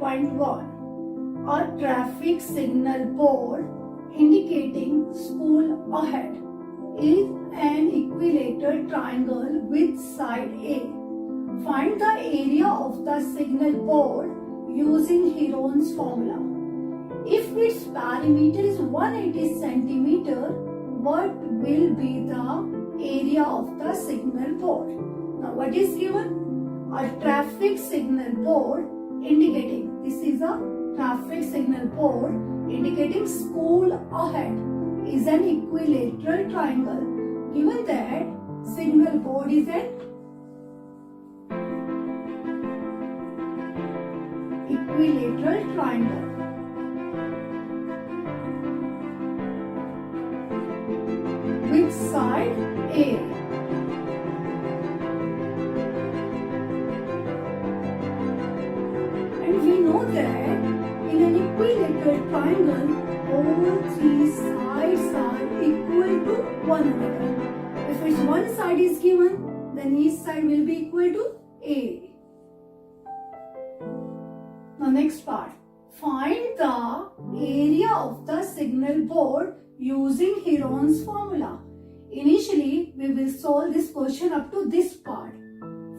5.1. A traffic signal board indicating school ahead is an equilateral triangle with side A. Find the area of the signal board using Heron's formula. If its perimeter is 180 centimeter, what will be the area of the signal board? Now what is given? A traffic signal board indicating, this is a traffic signal board indicating school ahead is an equilateral triangle. Given that signal board is an equilateral triangle. With side A. And we know that in an equilateral triangle, all three sides are equal to one another. If it's one side is given, then each side will be equal to A. Now next part. Find the area of the signal board using Heron's formula. Initially, we will solve this question up to this part.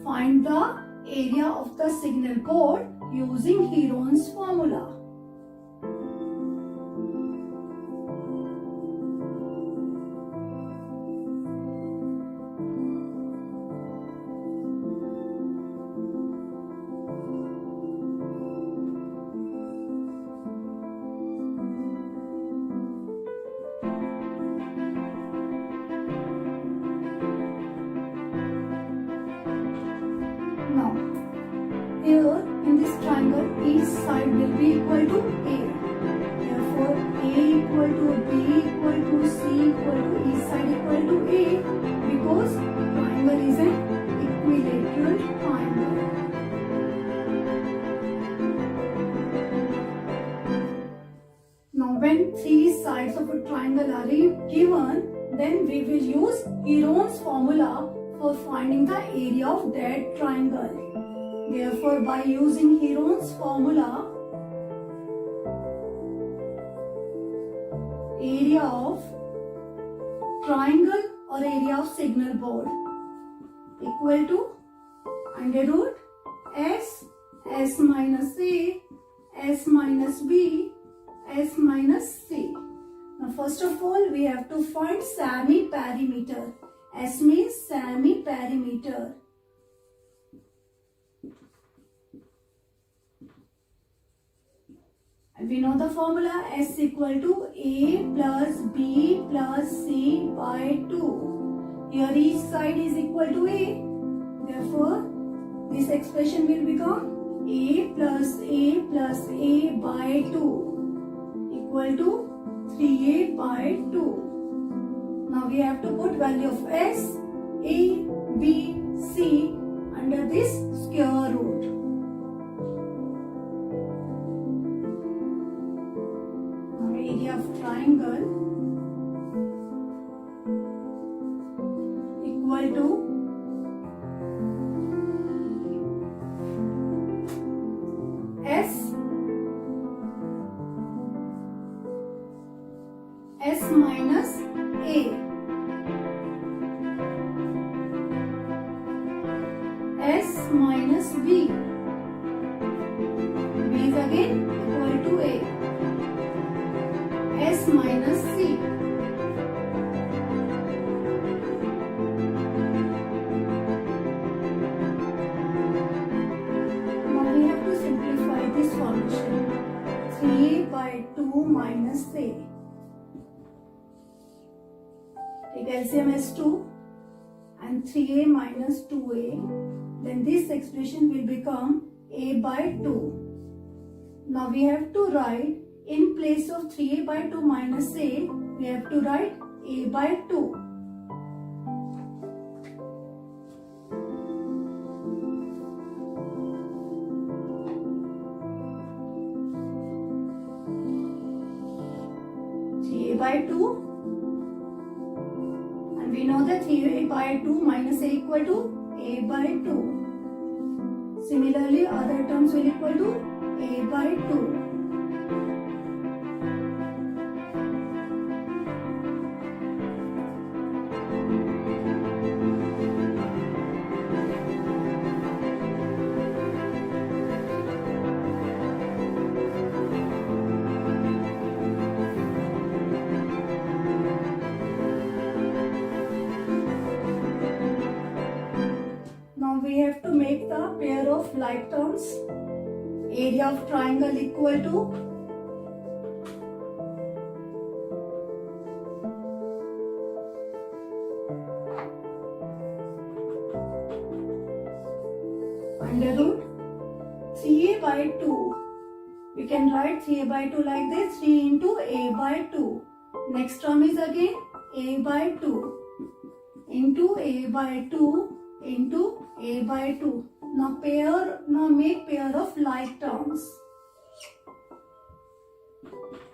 Find the area of the signal board using Heron's formula. Now, here in this triangle, each side will be equal to A. Therefore, A equal to B equal to C equal to each side equal to A, because triangle is an equilateral triangle. Now, when three sides of a triangle are given, then we will use Heron's formula for finding the area of that triangle. Therefore, by using Heron's formula, area of triangle or area of signal board equal to under root S, S minus A, S minus B, S minus C. Now, first of all, we have to find semi-perimeter. S means semi-perimeter. And we know the formula S equal to A plus B plus C by 2. Here each side is equal to A. Therefore, this expression will become A plus A by 2 equal to 3A by 2. Now we have to put value of S, A, B, C under this square root. Now area of triangle equal to S minus A, S minus B, B is again equal to A, S minus C, now we have to simplify this formation, 3A by 2 minus A. Take LCM as 2 and 3A minus 2A, then this expression will become A by 2. Now we have to write in place of 3A by 2 minus A, we have to write A by 2. A by 2. We know that 3A by 2 minus A equal to A by 2. Similarly, other terms will equal to A by 2. Now we have to make the pair of like terms. Area of triangle equal to under root 3a by 2. We can write 3a by 2 like this, 3 into a by 2. Next term is again a by 2 into a by 2 into a by 2. Now make pair of like terms.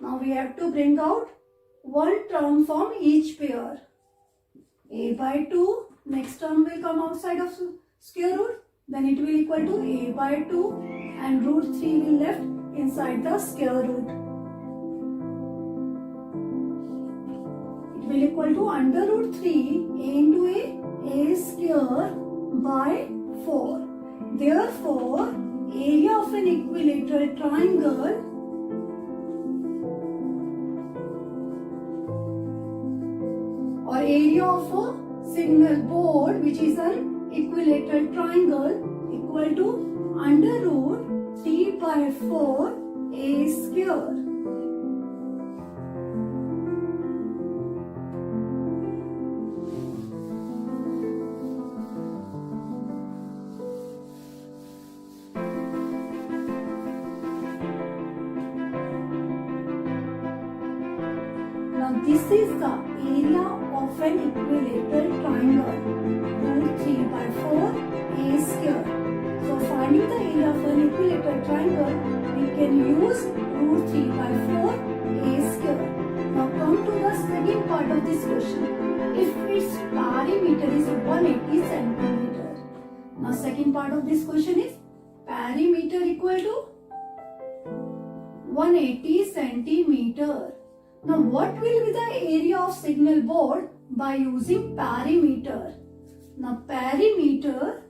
Now we have to bring out one term from each pair. A by 2, next term will come outside of square root, then it will equal to a by 2 and root 3 will left inside the square root. It will equal to under root 3 a into a square by 4. Therefore, area of an equilateral triangle or area of a signal board which is an equilateral triangle equal to under root 3 by 4 a square. Now this is the area of an equilateral triangle, root 3 by 4 a square. So finding the area of an equilateral triangle, we can use root 3 by 4 a square. Now come to the second part of this question. If its perimeter is 180 centimeter. Now second part of this question is perimeter equal to 180 centimeter. Now what will be the area of signal board by using perimeter? Now perimeter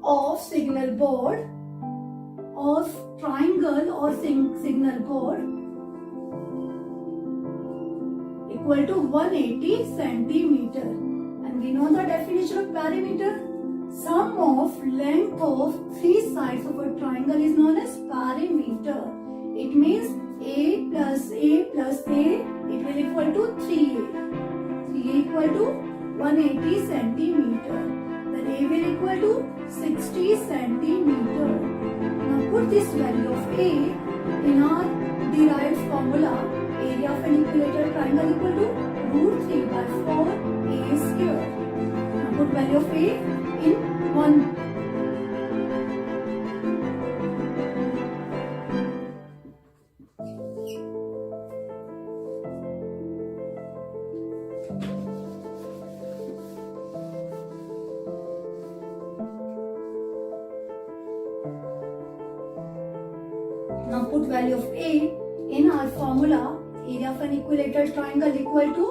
of signal board of triangle or signal board equal to 180 centimeter. And we know the definition of perimeter. Sum of length of three sides of a triangle is known as perimeter. It means a plus a plus a, it will equal to 3a. 3a equal to 180 centimeter. Then a will equal to 60 centimeter. Now put this value of a in our derived formula. Area of an equilateral triangle equal to root 3 by 4 a square. Now put value of a in 1. Now put value of a in our formula. Area of an equilateral triangle equal to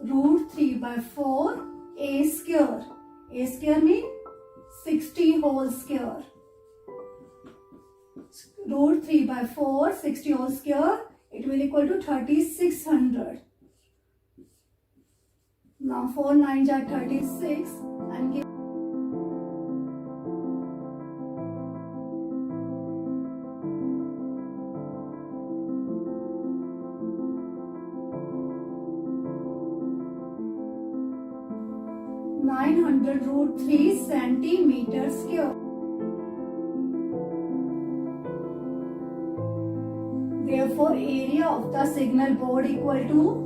root 3 by 4 a square. A square means 60 whole square. Root 3 by 4, 60 whole square, it will equal to 3600. Now 4 9s are 36 and give 900 root 3 centimeter square. Therefore, area of the signal board equal to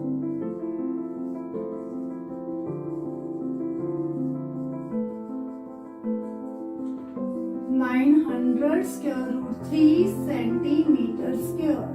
900 square root 3 centimeter square.